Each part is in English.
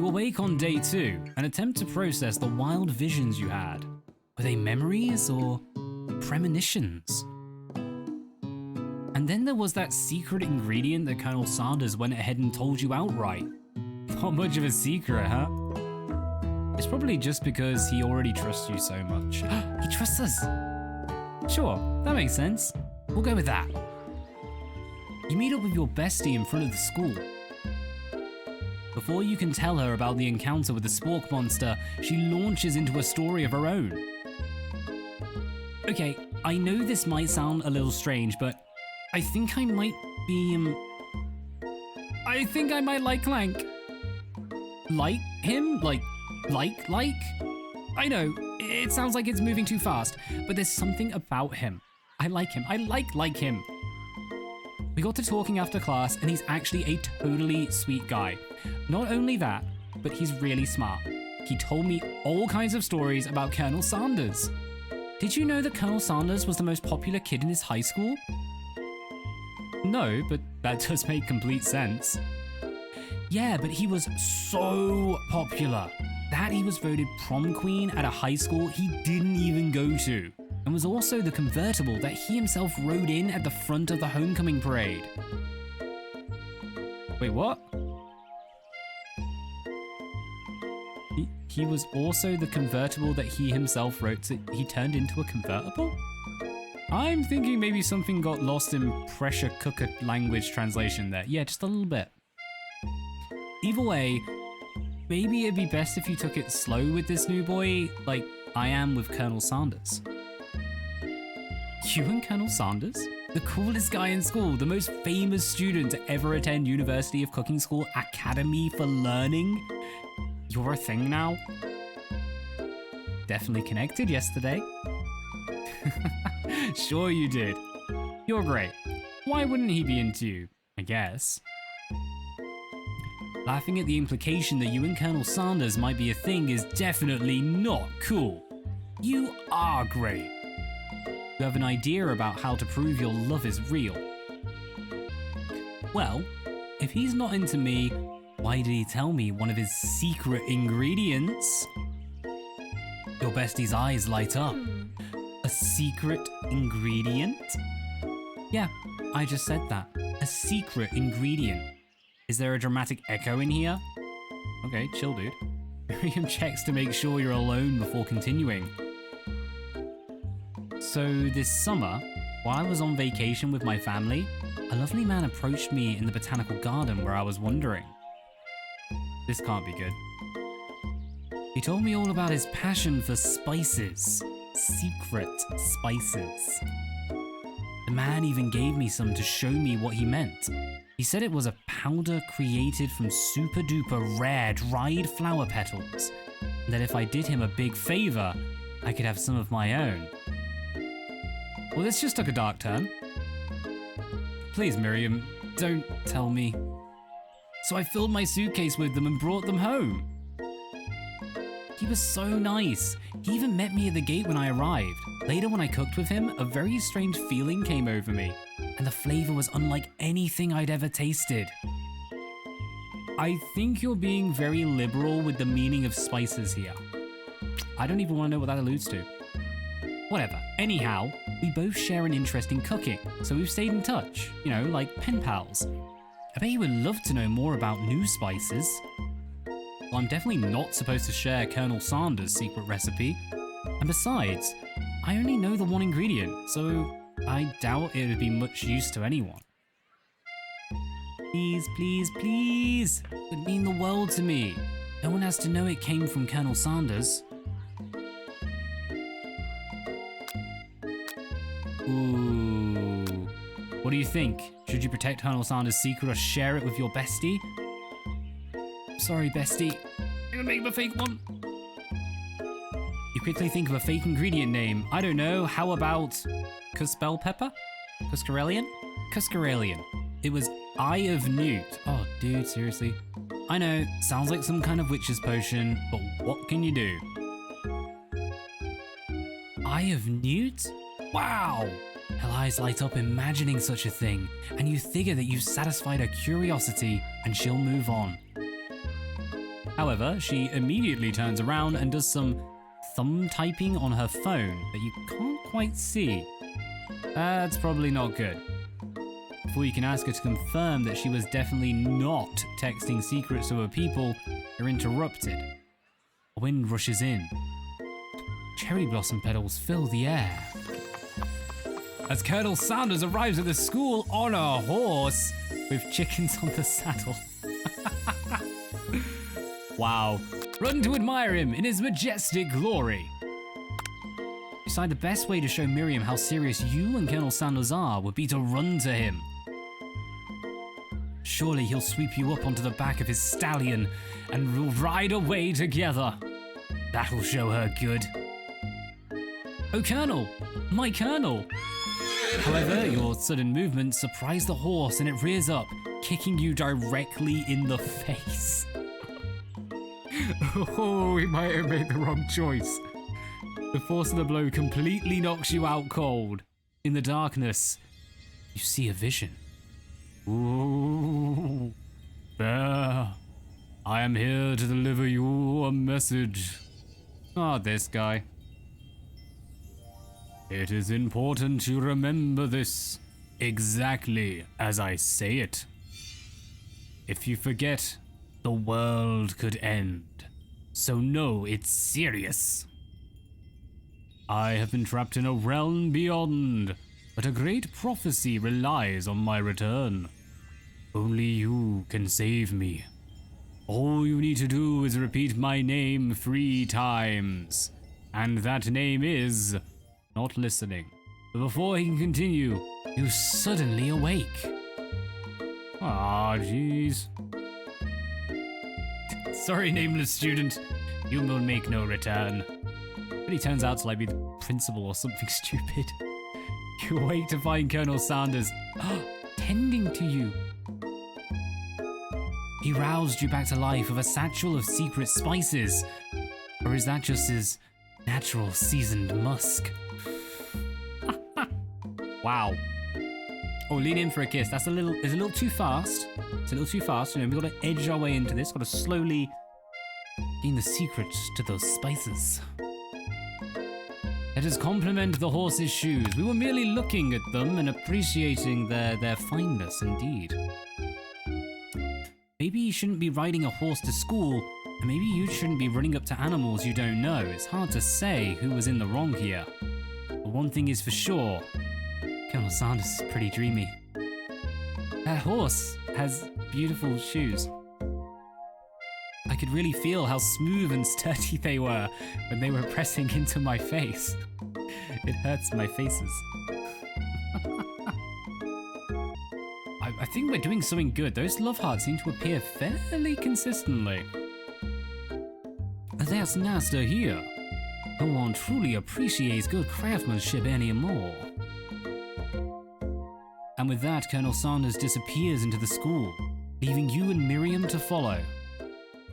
You awake on day 2 and attempt to process the wild visions you had. Were they memories or premonitions? And then there was that secret ingredient that Colonel Sanders went ahead and told you outright. Not much of a secret, huh? It's probably just because he already trusts you so much. He trusts us. Sure, that makes sense. We'll go with that. You meet up with your bestie in front of the school. Before you can tell her about the encounter with the spork monster, she launches into a story of her own. Okay, I know this might sound a little strange, but I think I might be, I think I might like Clank. Like him? Like? I know, it sounds like it's moving too fast, but there's something about him. I like him. I like him. We got to talking after class, and he's actually a totally sweet guy. Not only that, but he's really smart. He told me all kinds of stories about Colonel Sanders. Did you know that Colonel Sanders was the most popular kid in his high school? No, but that does make complete sense. Yeah, but he was so popular that he was voted prom queen at a high school he didn't even go to, and was also the convertible that he himself rode in at the front of the homecoming parade. Wait, what? He was also the convertible that he himself wrote, so he turned into a convertible? I'm thinking maybe something got lost in pressure cooker language translation there. Yeah, just a little bit. Either way, maybe it'd be best if you took it slow with this new boy, like I am with Colonel Sanders. You and Colonel Sanders? The coolest guy in school, the most famous student to ever attend University of Cooking School Academy for Learning? You're a thing now? Definitely connected yesterday. Sure you did. You're great. Why wouldn't he be into you? I guess. Laughing at the implication that you and Colonel Sanders might be a thing is definitely not cool. You are great. You have an idea about how to prove your love is real. Well, if he's not into me, why did he tell me one of his secret ingredients? Your bestie's eyes light up. A secret ingredient? Yeah, I just said that. A secret ingredient. Is there a dramatic echo in here? Okay, chill, dude. Miriam checks to make sure you're alone before continuing. So this summer, while I was on vacation with my family, a lovely man approached me in the botanical garden where I was wandering. This can't be good. He told me all about his passion for spices. Secret spices. The man even gave me some to show me what he meant. He said it was a powder created from super duper rare dried flower petals, and that if I did him a big favor, I could have some of my own. Well, this just took a dark turn. Please, Miriam, don't tell me. So I filled my suitcase with them and brought them home. He was so nice. He even met me at the gate when I arrived. Later, when I cooked with him, a very strange feeling came over me, and the flavor was unlike anything I'd ever tasted. I think you're being very liberal with the meaning of spices here. I don't even want to know what that alludes to. Whatever. Anyhow, we both share an interest in cooking, so we've stayed in touch, you know, like pen pals. I bet you would love to know more about new spices. Well, I'm definitely not supposed to share Colonel Sanders' secret recipe. And besides, I only know the one ingredient, so I doubt it would be much use to anyone. Please, please, please. It would mean the world to me. No one has to know it came from Colonel Sanders. Ooh. What do you think? Should you protect Colonel Sanders' secret or share it with your bestie? Sorry, bestie. I'm gonna make him a fake one. You quickly think of a fake ingredient name. I don't know, how about Cuspel pepper? Cuscarelian? Cuscarelian. It was Eye of Newt. Oh, dude, seriously. I know, sounds like some kind of witch's potion, but what can you do? Eye of Newt? Wow! Her eyes light up imagining such a thing, and you figure that you've satisfied her curiosity and she'll move on. However, she immediately turns around and does some thumb typing on her phone that you can't quite see. That's probably not good. Before you can ask her to confirm that she was definitely not texting secrets to her people, you're interrupted. A wind rushes in. Cherry blossom petals fill the air. As Colonel Sanders arrives at the school on a horse with chickens on the saddle. Wow. Run to admire him in his majestic glory. You decide the best way to show Miriam how serious you and Colonel Sanders are would be to run to him. Surely he'll sweep you up onto the back of his stallion and we'll ride away together. That'll show her good. Oh, Colonel! My Colonel! However, your sudden movement surprised the horse and it rears up, kicking you directly in the face. Oh, he might have made the wrong choice. The force of the blow completely knocks you out cold. In the darkness, you see a vision. Ooh, Bear, I am here to deliver you a message. Ah, this guy. It is important you remember this exactly as I say it. If you forget, the world could end. So know it's serious. I have been trapped in a realm beyond, but a great prophecy relies on my return. Only you can save me. All you need to do is repeat my name 3 times. And that name is... not listening. But before he can continue, you suddenly awake. Ah, jeez. Sorry, nameless student. You will make no return. But he turns out to like be the principal or something stupid. You awake to find Colonel Sanders tending to you. He roused you back to life with a satchel of secret spices. Or is that just his natural seasoned musk? Wow. Oh, lean in for a kiss. It's a little too fast. It's a little too fast. You know, we've got to edge our way into this. Got to slowly gain the secret to those spices. Let us compliment the horse's shoes. We were merely looking at them and appreciating their fineness indeed. Maybe you shouldn't be riding a horse to school, and maybe you shouldn't be running up to animals you don't know. It's hard to say who was in the wrong here. But one thing is for sure, Colonel Sanders is pretty dreamy. That horse has beautiful shoes. I could really feel how smooth and sturdy they were when they were pressing into my face. It hurts my faces. I think we're doing something good. Those love hearts seem to appear fairly consistently. There's Nasta here. No one truly appreciates good craftsmanship anymore. And with that, Colonel Sanders disappears into the school, leaving you and Miriam to follow.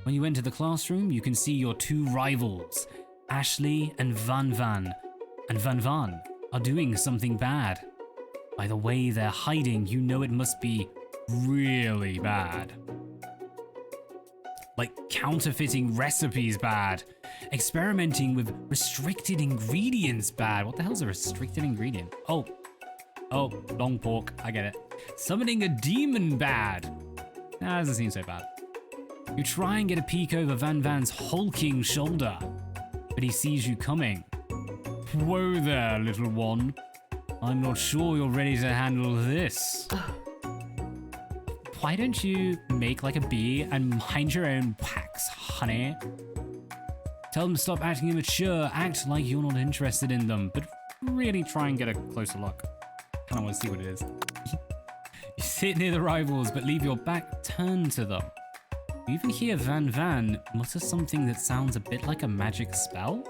When you enter the classroom, you can see your 2 rivals, Ashley and Van Van. And Van Van are doing something bad. By the way they're hiding, you know it must be really bad. Like counterfeiting recipes bad. Experimenting with restricted ingredients bad. What the hell's a restricted ingredient? Oh, long pork, I get it. Summoning a demon bad. Nah, doesn't seem so bad. You try and get a peek over Van Van's hulking shoulder, but he sees you coming. Whoa there, little one. I'm not sure you're ready to handle this. Why don't you make like a bee and mind your own packs, honey? Tell them to stop acting immature, act like you're not interested in them, but really try and get a closer look. I don't want to see what it is. You sit near the rivals, but leave your back turned to them. You even hear Van Van mutter something that sounds a bit like a magic spell.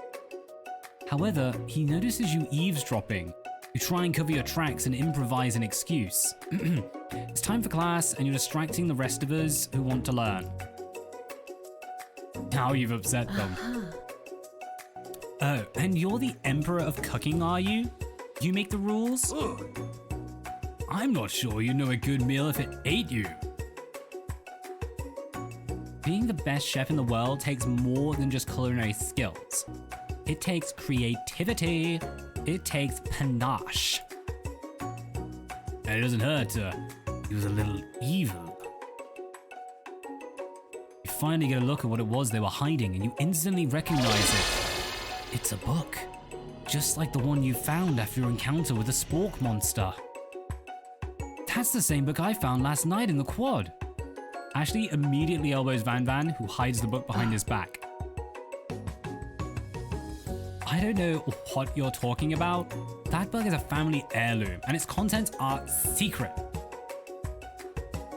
However, he notices you eavesdropping. You try and cover your tracks and improvise an excuse. It's time for class and you're distracting the rest of us who want to learn. Now you've upset them. Oh, and you're the Emperor of Cooking, are you? You make the rules? I'm not sure you know a good meal if it ate you. Being the best chef in the world takes more than just culinary skills. It takes creativity. It takes panache. And it doesn't hurt to use a little evil. You finally get a look at what it was they were hiding, and you instantly recognize it. It's a book. Just like the one you found after your encounter with the spork monster. That's the same book I found last night in the quad. Ashley immediately elbows Van Van, who hides the book behind his back. I don't know what you're talking about. That book is a family heirloom, and its contents are secret.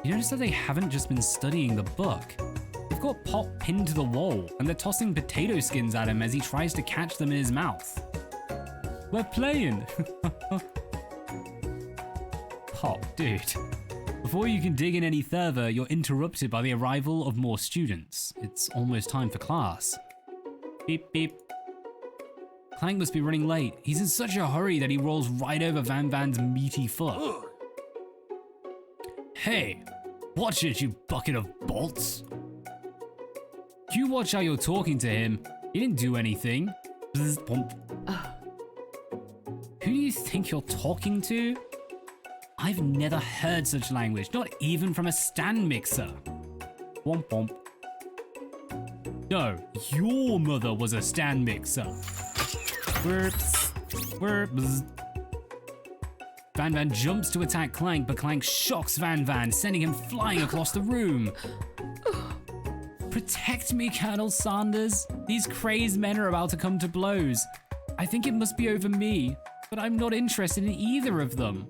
You notice that they haven't just been studying the book. They've got Pop pinned to the wall, and they're tossing potato skins at him as he tries to catch them in his mouth. We're playing! Pop, dude. Before you can dig in any further, you're interrupted by the arrival of more students. It's almost time for class. Beep, beep. Clank must be running late. He's in such a hurry that he rolls right over Van Van's meaty foot. Hey, watch it, you bucket of bolts. You watch how you're talking to him. He didn't do anything. Bzz, bump. Who do you think you're talking to? I've never heard such language, not even from a stand mixer. Womp womp. No, your mother was a stand mixer. Burps. Burps. Van Van jumps to attack Clank, but Clank shocks Van Van, sending him flying across the room. Protect me, Colonel Sanders. These crazed men are about to come to blows. I think it must be over me, but I'm not interested in either of them.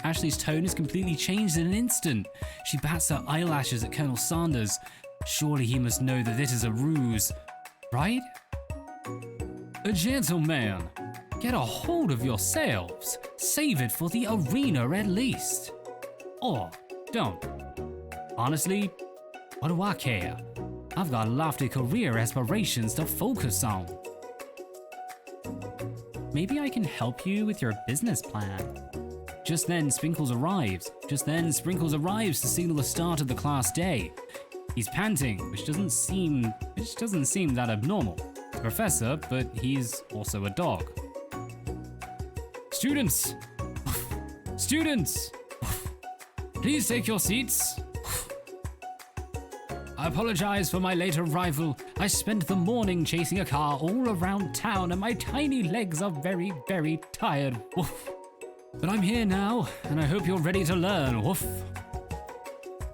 Ashley's tone is completely changed in an instant. She bats her eyelashes at Colonel Sanders. Surely he must know that this is a ruse, right? A gentleman, get a hold of yourselves. Save it for the arena at least. Or don't. Honestly, what do I care? I've got lofty career aspirations to focus on. Maybe I can help you with your business plan. Just then, Sprinkles arrives. To signal the start of the class day. He's panting, which doesn't seem that abnormal. He's a professor, but he's also a dog. Students! Students! Please take your seats. I apologize for my late arrival. I spent the morning chasing a car all around town, and my tiny legs are very, very tired. Woof. But I'm here now, and I hope you're ready to learn. Woof.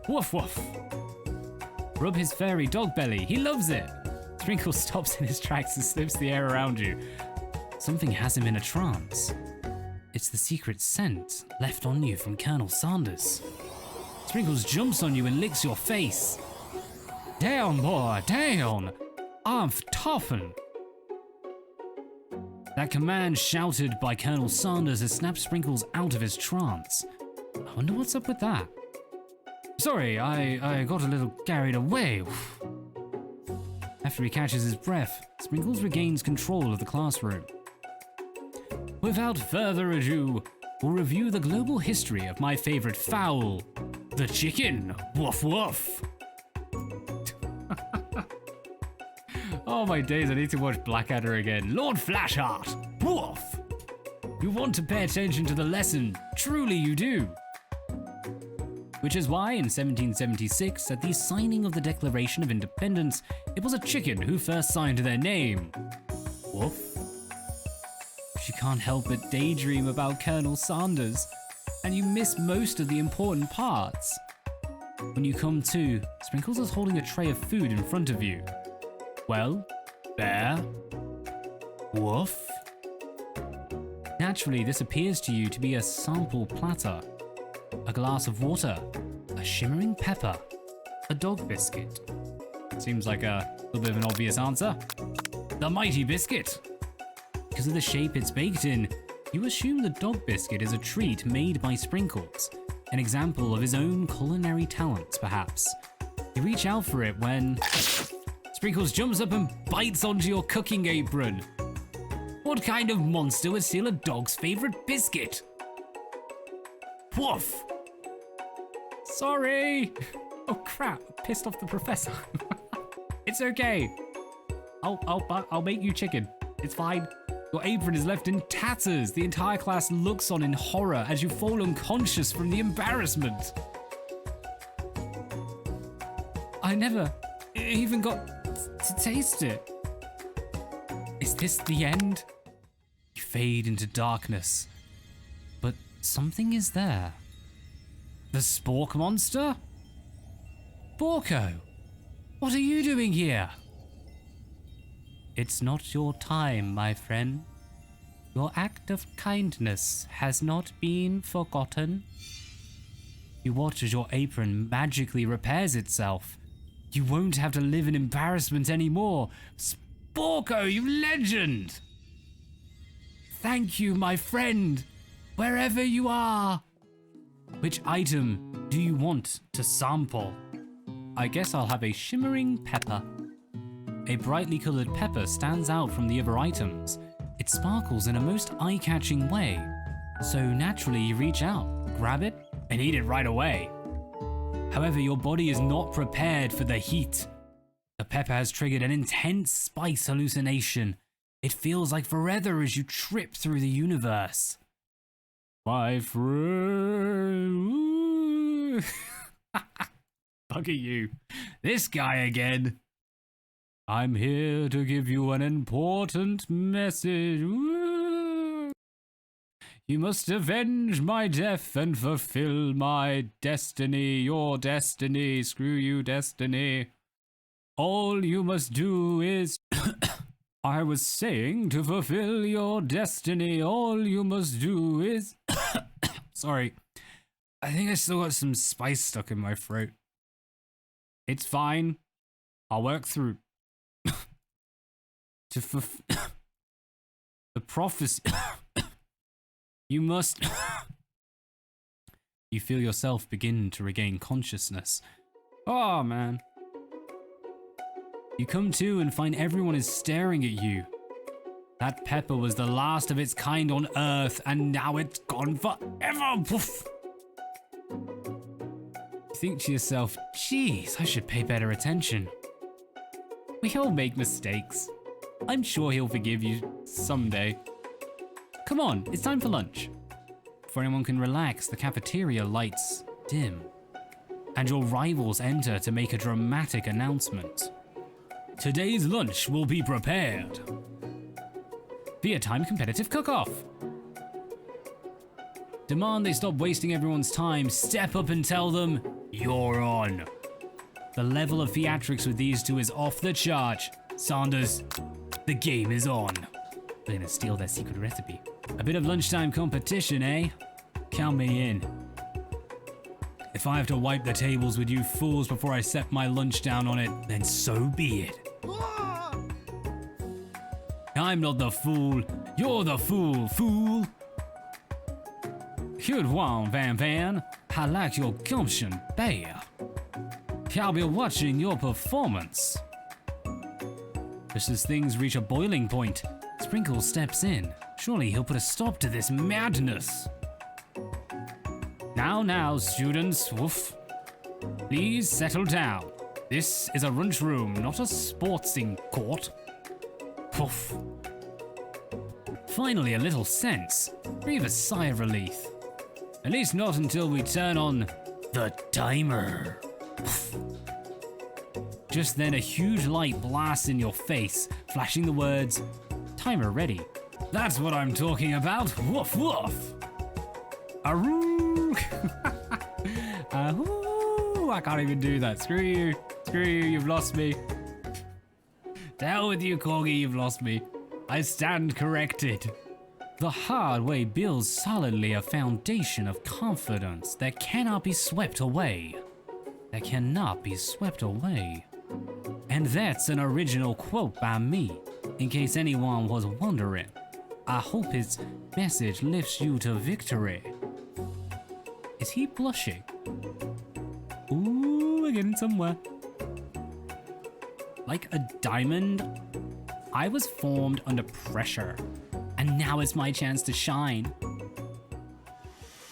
Woof woof. Rub his furry dog belly. He loves it. Sprinkles stops in his tracks and sniffs the air around you. Something has him in a trance. It's the secret scent left on you from Colonel Sanders. Sprinkles jumps on you and licks your face. Down, boy, down. I'm toughened. That command shouted by Colonel Sanders has snapped Sprinkles out of his trance. I wonder what's up with that. Sorry, I got a little carried away. After he catches his breath, Sprinkles regains control of the classroom. Without further ado, we'll review the global history of my favorite fowl, the chicken. Woof woof. Oh my days, I need to watch Blackadder again. Lord Flashheart, woof! You want to pay attention to the lesson, truly you do. Which is why in 1776, at the signing of the Declaration of Independence, it was a chicken who first signed their name. Woof. She can't help but daydream about Colonel Sanders, and you miss most of the important parts. When you come to, Sprinkles is holding a tray of food in front of you. Well, bear, woof. Naturally, this appears to you to be a sample platter, a glass of water, a shimmering pepper, a dog biscuit. Seems like a little bit of an obvious answer. The mighty biscuit. Because of the shape it's baked in, you assume the dog biscuit is a treat made by Sprinkles, an example of his own culinary talents, perhaps. You reach out for it when Sprinkles jumps up and bites onto your cooking apron. What kind of monster would steal a dog's favorite biscuit? Woof! Sorry! Oh crap, pissed off the professor. It's okay. I'll make you chicken. It's fine. Your apron is left in tatters. The entire class looks on in horror as you fall unconscious from the embarrassment. I never even got to taste it. Is this the end? You fade into darkness, but something is there. The Spork monster? Borko, what are you doing here? It's not your time, my friend. Your act of kindness has not been forgotten. You watch as your apron magically repairs itself. You won't have to live in embarrassment anymore. Sporko, you legend! Thank you, my friend, wherever you are. Which item do you want to sample? I guess I'll have a shimmering pepper. A brightly colored pepper stands out from the other items. It sparkles in a most eye-catching way. So naturally you reach out, grab it, and eat it right away. However, your body is not prepared for the heat. The pepper has triggered an intense spice hallucination. It feels like forever as you trip through the universe. My friend. Look at you. This guy again. I'm here to give you an important message. Woo. You must avenge my death and fulfill my destiny. Your destiny. Screw you, destiny. All you must do is... I was saying to fulfill your destiny. All you must do is... Sorry. I think I still got some spice stuck in my throat. It's fine. I'll work through. To fulfill the prophecy. You must... You feel yourself begin to regain consciousness. Oh, man. You come to and find everyone is staring at you. That pepper was the last of its kind on Earth, and now it's gone forever. Poof. You think to yourself, geez, I should pay better attention. We all make mistakes. I'm sure he'll forgive you someday. Come on, it's time for lunch. Before anyone can relax, the cafeteria lights dim, and your rivals enter to make a dramatic announcement. Today's lunch will be prepared via time competitive cook-off. Demand they stop wasting everyone's time, step up and tell them, you're on. The level of theatrics with these two is off the chart. Sanders, the game is on. They're gonna steal their secret recipe. A bit of lunchtime competition, eh? Count me in. If I have to wipe the tables with you fools before I set my lunch down on it, then so be it. I'm not the fool, you're the fool, fool. Good one, Van Van. I like your gumption, bear. I'll be watching your performance. Just as things reach a boiling point, Sprinkle steps in. Surely he'll put a stop to this madness. Now, students, woof. Please settle down. This is a lunchroom, not a sportsing court. Poof. Finally, a little sense. Breathe a sigh of relief. At least not until we turn on the timer. Poof. Just then, a huge light blasts in your face, flashing the words, "Timer ready." That's what I'm talking about. Woof woof. Aroo. Ahoo. I can't even do that. Screw you. Screw you. You've lost me. To hell with you, Corgi. You've lost me. I stand corrected. The hard way builds solidly a foundation of confidence that cannot be swept away. That cannot be swept away. And that's an original quote by me, in case anyone was wondering. I hope his message lifts you to victory. Is he blushing? Ooh, we're getting somewhere. Like a diamond, I was formed under pressure, and now it's my chance to shine.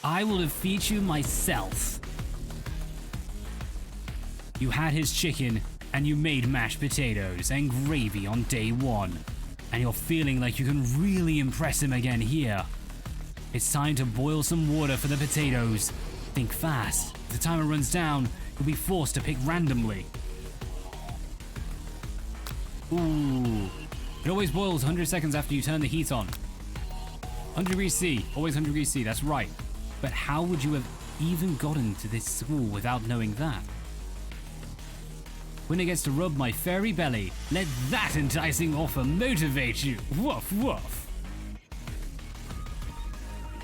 I will defeat you myself. You had his chicken, and you made mashed potatoes and gravy on day 1. And you're feeling like you can really impress him again here. It's time to boil some water for the potatoes. Think fast. If the timer runs down, you'll be forced to pick randomly. Ooh. It always boils 100 seconds after you turn the heat on. 100 degrees C. Always 100 degrees C. That's right. But how would you have even gotten to this school without knowing that? Winner gets to rub my furry belly. Let that enticing offer motivate you. Woof, woof.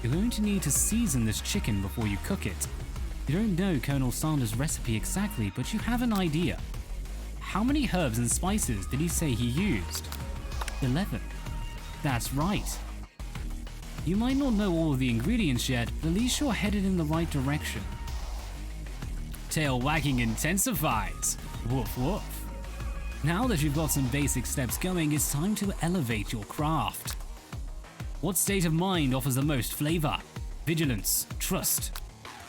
You're going to need to season this chicken before you cook it. You don't know Colonel Sanders' recipe exactly, but you have an idea. How many herbs and spices did he say he used? 11. That's right. You might not know all of the ingredients yet, but at least you're headed in the right direction. Tail wagging intensifies. Woof woof. Now that you've got some basic steps going, it's time to elevate your craft. What state of mind offers the most flavor? Vigilance, trust,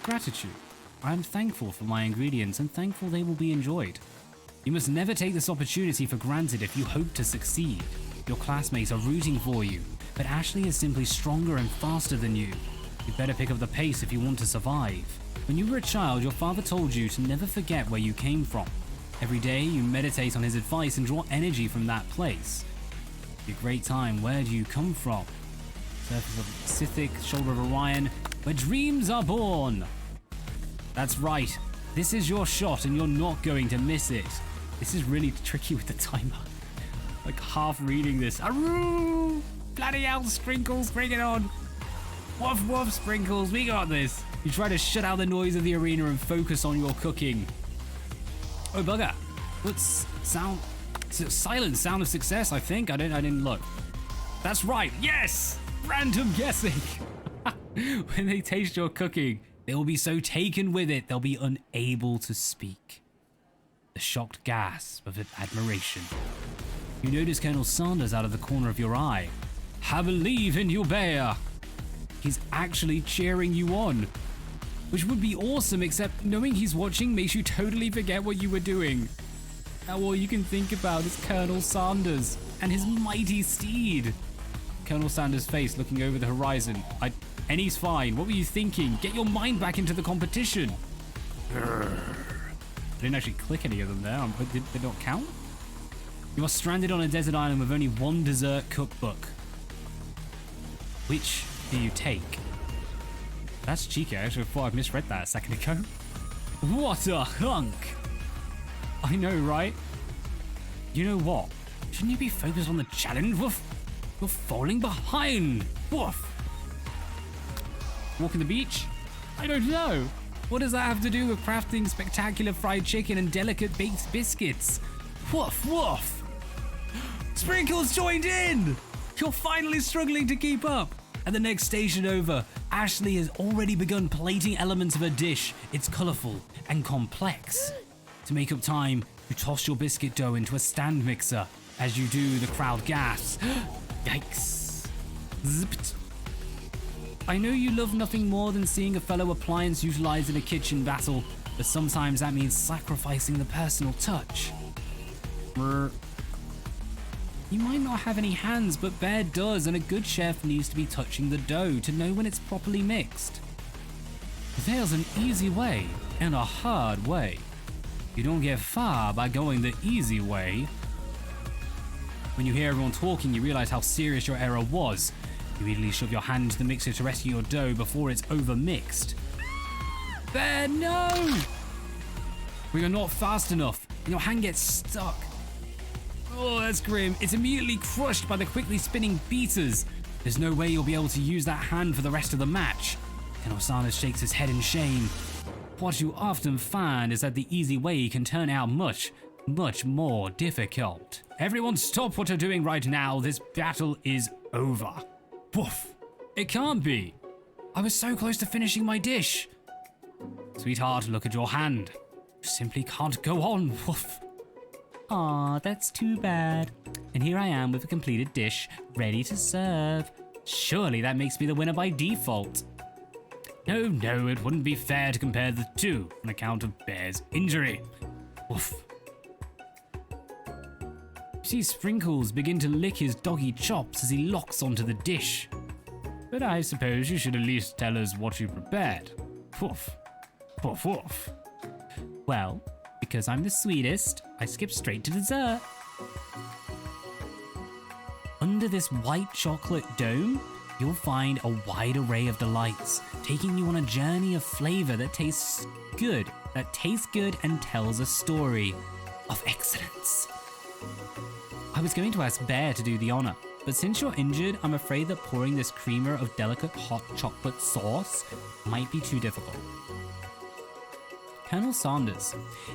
gratitude. I am thankful for my ingredients and thankful they will be enjoyed. You must never take this opportunity for granted if you hope to succeed. Your classmates are rooting for you, but Ashley is simply stronger and faster than you. You'd better pick up the pace if you want to survive. When you were a child, your father told you to never forget where you came from. Every day, you meditate on his advice and draw energy from that place. Your great time, where do you come from? Surface of the Pacific, shoulder of Orion, where dreams are born. That's right. This is your shot and you're not going to miss it. This is really tricky with the timer. Like half reading this. Aroo! Bloody hell, Sprinkles, bring it on. Woof woof, Sprinkles, we got this. You try to shut out the noise of the arena and focus on your cooking. Oh bugger. What's sound? Silent sound of success, I think. I didn't look. That's right, yes! Random guessing. When they taste your cooking, they will be so taken with it, they'll be unable to speak. The shocked gasp of admiration. You notice Colonel Sanders out of the corner of your eye. I believe in you, Bear. He's actually cheering you on. Which would be awesome, except knowing he's watching makes you totally forget what you were doing. Now all you can think about is Colonel Sanders and his mighty steed. Colonel Sanders' face looking over the horizon. And he's fine. What were you thinking? Get your mind back into the competition. I didn't actually click any of them there. Did they not count? You are stranded on a desert island with only one dessert cookbook. Which do you take? That's cheeky. I actually thought I misread that a second ago. What a hunk! I know, right? You know what? Shouldn't you be focused on the challenge? Woof! You're falling behind! Woof! Walking the beach? I don't know. What does that have to do with crafting spectacular fried chicken and delicate baked biscuits? Woof woof! Sprinkles joined in! You're finally struggling to keep up. At the next station over, Ashley has already begun plating elements of her dish. It's colourful and complex. To make up time, you toss your biscuit dough into a stand mixer. As you do, the crowd gasps. Yikes. Zipped. I know you love nothing more than seeing a fellow appliance utilized in a kitchen battle, but sometimes that means sacrificing the personal touch. You might not have any hands, but Bear does, and a good chef needs to be touching the dough to know when it's properly mixed. There's an easy way and a hard way. You don't get far by going the easy way. When you hear everyone talking, you realize how serious your error was. You immediately shove your hand into the mixer to rescue your dough before it's over-mixed. Bear, no! We are not fast enough, and your hand gets stuck. Oh, that's grim. It's immediately crushed by the quickly spinning beaters. There's no way you'll be able to use that hand for the rest of the match. Colonel Sanders shakes his head in shame. What you often find is that the easy way can turn out much more difficult. Everyone stop what you're doing right now. This battle is over. Woof. It can't be. I was so close to finishing my dish. Sweetheart, look at your hand. You simply can't go on. Woof. Aw, that's too bad. And here I am with a completed dish, ready to serve. Surely that makes me the winner by default. No, it wouldn't be fair to compare the two on account of Bear's injury. Woof. You see Sprinkles begin to lick his doggy chops as he locks onto the dish. But I suppose you should at least tell us what you prepared. Woof. Woof woof. Well, because I'm the sweetest, I skip straight to dessert. Under this white chocolate dome, you'll find a wide array of delights, taking you on a journey of flavor that tastes good and tells a story of excellence. I was going to ask Bear to do the honor, but since you're injured, I'm afraid that pouring this creamer of delicate hot chocolate sauce might be too difficult. Colonel Sanders,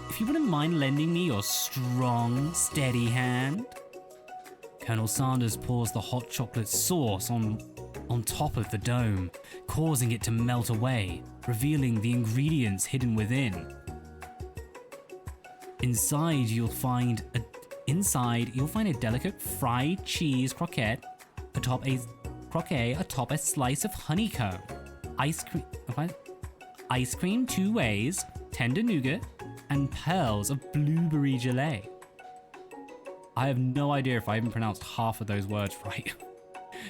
if you wouldn't mind lending me your strong, steady hand. Colonel Sanders pours the hot chocolate sauce on top of the dome, causing it to melt away, revealing the ingredients hidden within. Inside, you'll find a delicate fried cheese croquette atop a slice of honeycomb, ice cream 2 ways, tender nougat, and pearls of blueberry gelée. I have no idea if I even pronounced half of those words right.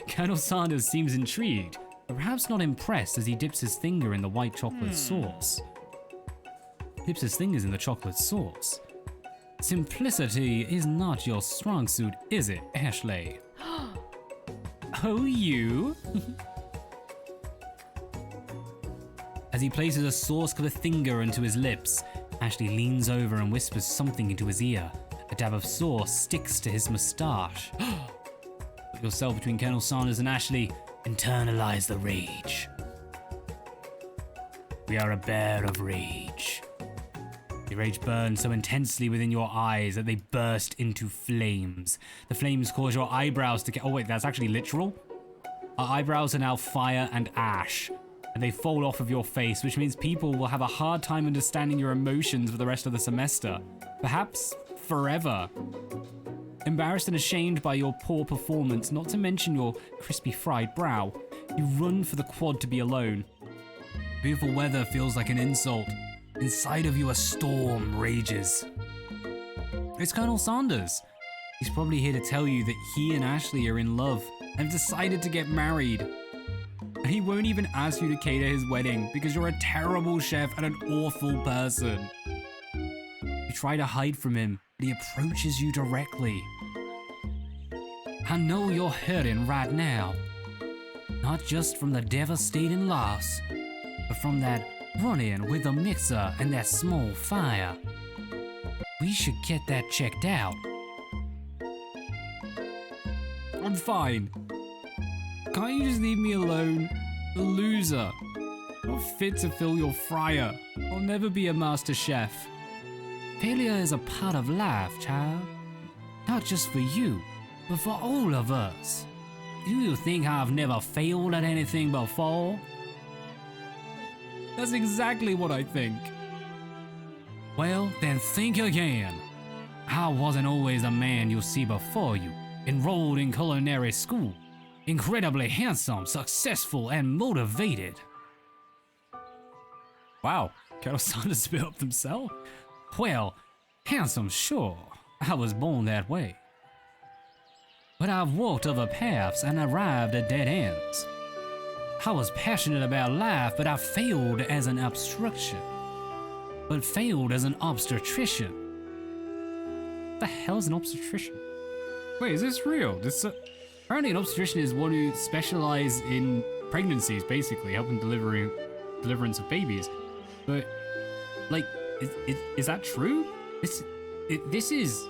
Colonel Sanders seems intrigued, but perhaps not impressed as he dips his finger in the white chocolate sauce. Dips his fingers in the chocolate sauce. Simplicity is not your strong suit, is it, Ashley? Oh, you? As he places a sauce-covered finger into his lips, Ashley leans over and whispers something into his ear. A dab of sauce sticks to his moustache. Put yourself between Colonel Sanders and Ashley. Internalize the rage. We are a bear of rage. The rage burns so intensely within your eyes that they burst into flames. The flames cause your eyebrows to get... Oh wait, that's actually literal? Our eyebrows are now fire and ash, and they fall off of your face, which means people will have a hard time understanding your emotions for the rest of the semester. Perhaps forever. Embarrassed and ashamed by your poor performance, not to mention your crispy fried brow, you run for the quad to be alone. Beautiful weather feels like an insult. Inside of you a storm rages. It's Colonel Sanders. He's probably here to tell you that he and Ashley are in love and have decided to get married. And he won't even ask you to cater his wedding because you're a terrible chef and an awful person. You try to hide from him, but he approaches you directly. I know you're hurting right now. Not just from the devastating loss, but from that run-in with the mixer and that small fire. We should get that checked out. I'm fine. Can't you just leave me alone? A loser. Not fit to fill your fryer. I'll never be a master chef. Failure is a part of life, child. Not just for you, but for all of us. Do you think I've never failed at anything before? That's exactly what I think. Well, then think again. I wasn't always the man you see before you, enrolled in culinary school, incredibly handsome, successful, and motivated. Wow, Colonel Sanders spit up himself? Well, handsome, sure. I was born that way. But I've walked other paths and arrived at dead ends. I was passionate about life, but I failed as an obstruction. But failed as an obstetrician. What the hell is an obstetrician? Wait, is this real? Apparently an obstetrician is one who specializes in pregnancies, basically, helping deliverance of babies. But, like, is that true? This is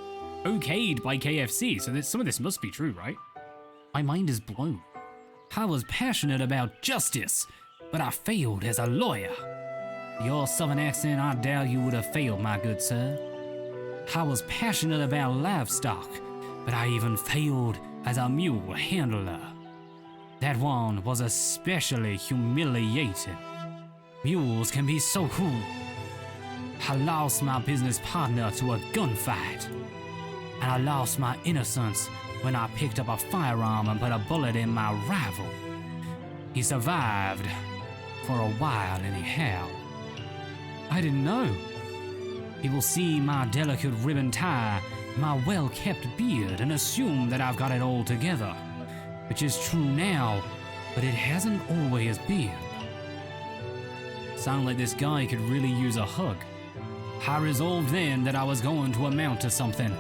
okayed by KFC, so some of this must be true, right? My mind is blown. I was passionate about justice, but I failed as a lawyer. Your southern accent, I doubt you would have failed, my good sir. I was passionate about livestock, but I even failed as a mule handler. That one was especially humiliating. Mules can be so cruel. I lost my business partner to a gunfight, and I lost my innocence when I picked up a firearm and put a bullet in my rival. He survived for a while anyhow. I didn't know. He will see my delicate ribbon tie, my well-kept beard, and assume that I've got it all together. Which is true now, but it hasn't always been. Sound like this guy could really use a hug. I resolved then that I was going to amount to something.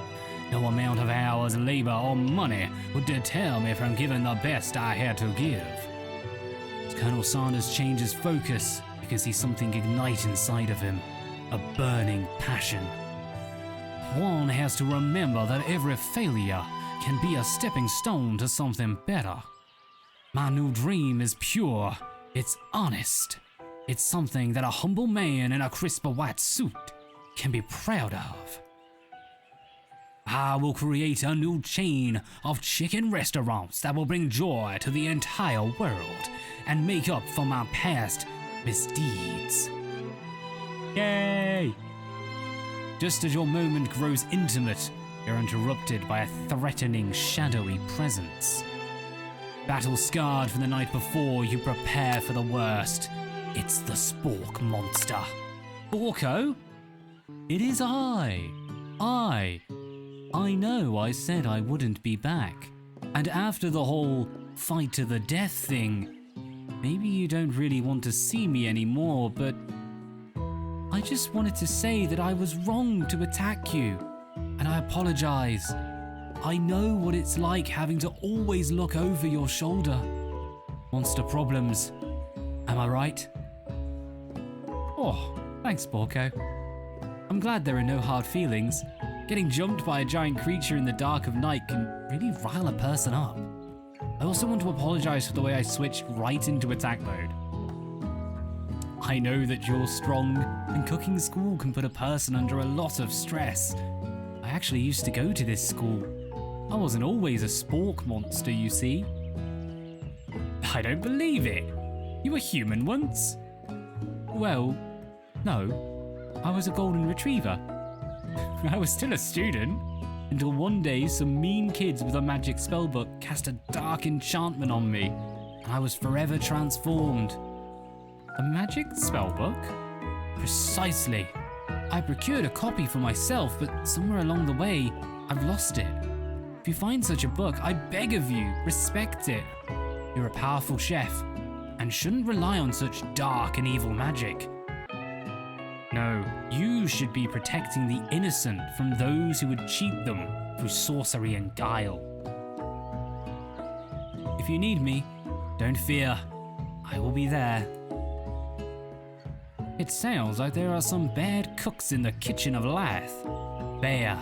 No amount of hours, labor, or money would deter me from giving the best I had to give. As Colonel Sanders changes focus, you can see something ignite inside of him, a burning passion. One has to remember that every failure can be a stepping stone to something better. My new dream is pure, it's honest. It's something that a humble man in a crisp white suit can be proud of. I will create a new chain of chicken restaurants that will bring joy to the entire world and make up for my past misdeeds. Yay! Just as your moment grows intimate, you're interrupted by a threatening, shadowy presence. Battle-scarred from the night before, you prepare for the worst. It's the Spork monster. Sporko? It is I. I know I said I wouldn't be back. And after the whole fight to the death thing, maybe you don't really want to see me anymore, but I just wanted to say that I was wrong to attack you, and I apologize. I know what it's like having to always look over your shoulder. Monster problems, am I right? Oh, thanks, Sporko. I'm glad there are no hard feelings. Getting jumped by a giant creature in the dark of night can really rile a person up. I also want to apologize for the way I switched right into attack mode. I know that you're strong, and cooking school can put a person under a lot of stress. I actually used to go to this school. I wasn't always a spork monster, you see. I don't believe it. You were human once. Well, no. I was a golden retriever. I was still a student, until one day some mean kids with a magic spellbook cast a dark enchantment on me, and I was forever transformed. A magic spellbook? Precisely. I procured a copy for myself, but somewhere along the way, I've lost it. If you find such a book, I beg of you, respect it. You're a powerful chef, and shouldn't rely on such dark and evil magic. No, you should be protecting the innocent from those who would cheat them through sorcery and guile. If you need me, don't fear. I will be there. It sounds like there are some bad cooks in the kitchen of Lath. There.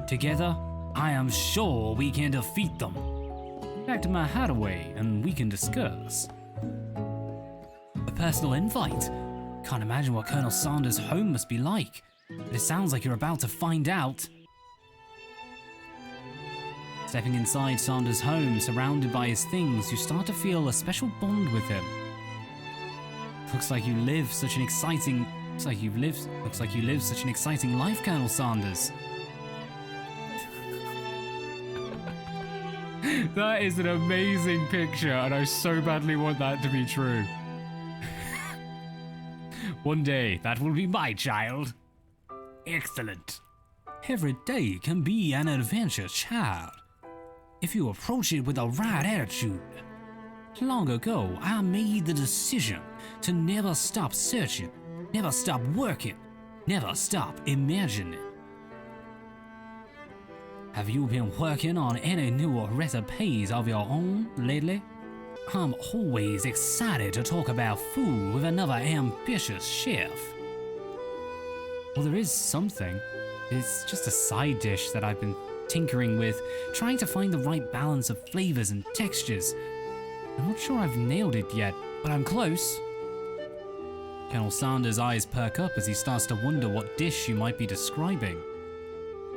Together, I am sure we can defeat them. Back to my hideaway and we can discuss. A personal invite? Can't imagine what Colonel Sanders' home must be like, but it sounds like you're about to find out. Stepping inside Sanders' home, surrounded by his things, you start to feel a special bond with him. Looks like you live such an exciting life, Colonel Sanders. That is an amazing picture, and I so badly want that to be true. One day, that will be my child. Excellent. Every day can be an adventure, child, if you approach it with the right attitude. Long ago, I made the decision to never stop searching, never stop working, never stop imagining. Have you been working on any new recipes of your own lately? I'm always excited to talk about food with another ambitious chef. Well, there is something. It's just a side dish that I've been tinkering with, trying to find the right balance of flavors and textures. I'm not sure I've nailed it yet, but I'm close. Colonel Sanders' eyes perk up as he starts to wonder what dish you might be describing.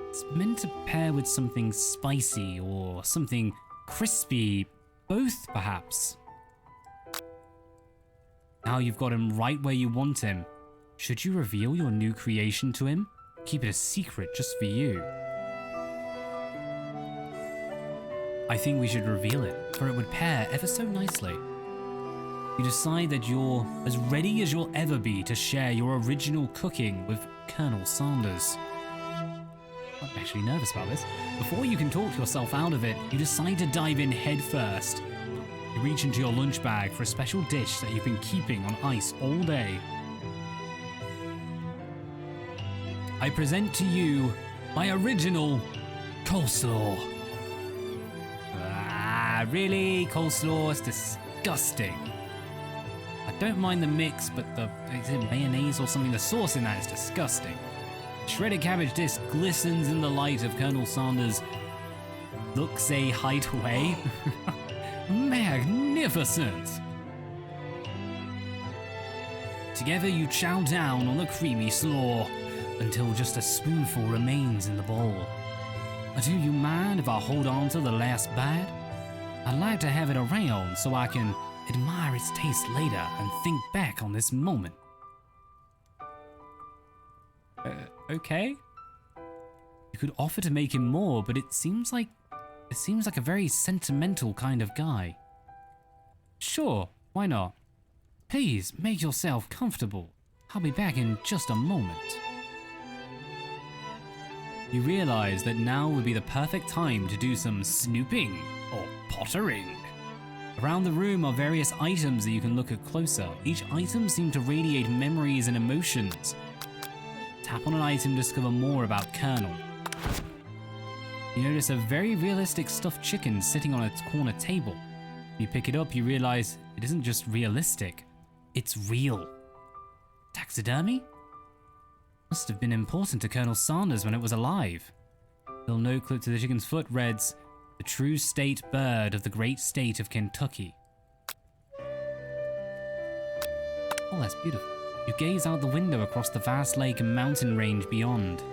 It's meant to pair with something spicy or something crispy, both perhaps. Now you've got him right where you want him. Should you reveal your new creation to him? Keep it a secret just for you. I think we should reveal it, for it would pair ever so nicely. You decide that you're as ready as you'll ever be to share your original cooking with Colonel Sanders. I'm actually nervous about this. Before you can talk yourself out of it, you decide to dive in head first. You reach into your lunch bag for a special dish that you've been keeping on ice all day. I present to you my original coleslaw. Really? Coleslaw is disgusting. I don't mind the mix, but is it mayonnaise or something? The sauce in that is disgusting. Shredded cabbage disc glistens in the light of Colonel Sanders' looks a hideaway. Magnificent! Together you chow down on the creamy slaw until just a spoonful remains in the bowl. Do you mind if I hold on to the last bite? I'd like to have it around so I can admire its taste later and think back on this moment. Okay. You could offer to make him more, but it seems like a very sentimental kind of guy. Sure, why not? Please make yourself comfortable. I'll be back in just a moment. You realize that now would be the perfect time to do some snooping or pottering. Around the room are various items that you can look at closer. Each item seems to radiate memories and emotions. Tap on an item to discover more about Colonel. You notice a very realistic stuffed chicken sitting on its corner table. When you pick it up, you realize it isn't just realistic, it's real. Taxidermy? Must have been important to Colonel Sanders when it was alive. Little note clipped to the chicken's foot reads, "The true state bird of the great state of Kentucky." Oh, that's beautiful. You gaze out the window across the vast lake and mountain range beyond.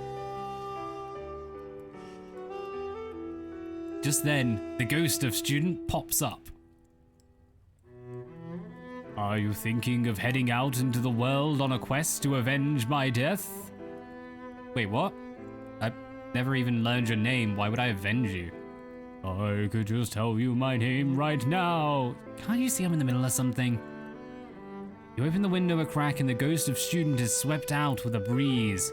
Just then, the ghost of student pops up. Are you thinking of heading out into the world on a quest to avenge my death? Wait, what? I've never even learned your name. Why would I avenge you? I could just tell you my name right now. Can't you see I'm in the middle of something? You open the window a crack and the ghost of student is swept out with a breeze.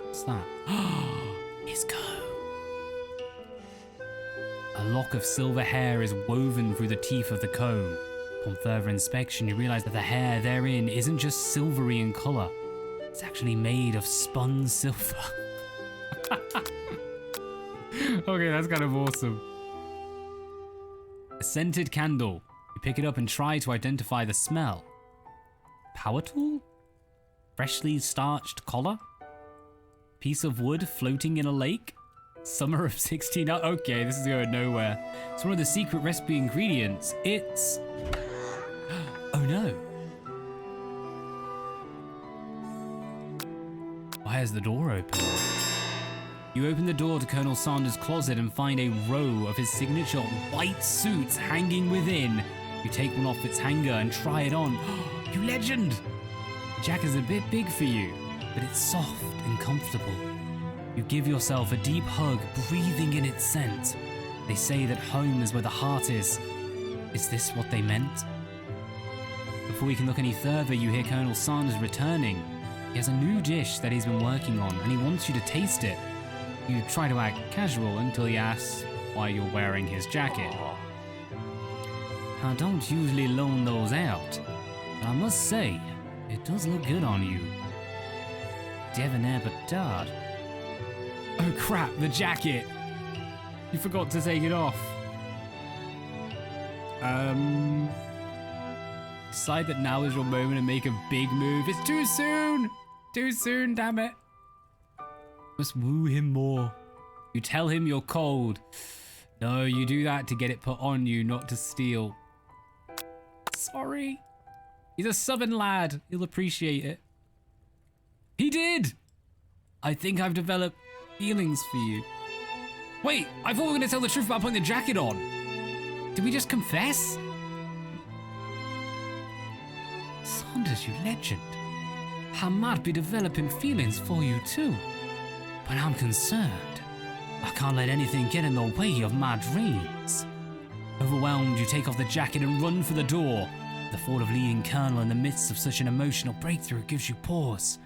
What's that? His comb. A lock of silver hair is woven through the teeth of the comb. Upon further inspection, you realize that the hair therein isn't just silvery in color. It's actually made of spun silver. Okay, that's kind of awesome. A scented candle. You pick it up and try to identify the smell. Power tool? Freshly starched collar? Piece of wood floating in a lake? Summer of 16. Okay, this is going nowhere. It's one of the secret recipe ingredients. It's... Oh no. Why is the door open? You open the door to Colonel Sanders' closet and find a row of his signature white suits hanging within. You take one off its hanger and try it on. You legend! The jacket is a bit big for you, but it's soft and comfortable. You give yourself a deep hug, breathing in its scent. They say that home is where the heart is. Is this what they meant? Before you can look any further, you hear Colonel Sanders returning. He has a new dish that he's been working on, and he wants you to taste it. You try to act casual until he asks why you're wearing his jacket. I don't usually loan those out, but I must say, it does look good on you. Debonair petard. Oh crap, the jacket! You forgot to take it off. Decide that now is your moment to make a big move. It's too soon! Too soon, damn it. Must woo him more. You tell him you're cold. No, you do that to get it put on you, not to steal. Sorry. He's a southern lad. He'll appreciate it. He did! I think I've developed feelings for you. Wait, I thought we were going to tell the truth about putting the jacket on. Did we just confess? Sanders, you legend. I might be developing feelings for you too. But I'm concerned. I can't let anything get in the way of my dreams. Overwhelmed, you take off the jacket and run for the door. The thought of leaving Colonel in the midst of such an emotional breakthrough gives you pause.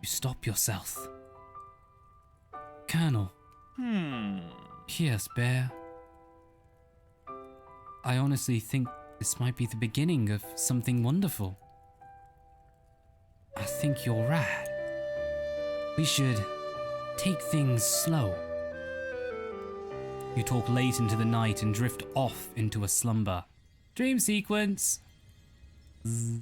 You stop yourself. Colonel. Yes, Bear. I honestly think this might be the beginning of something wonderful. I think you're right. We should take things slow. You talk late into the night and drift off into a slumber. Dream sequence. Zzz.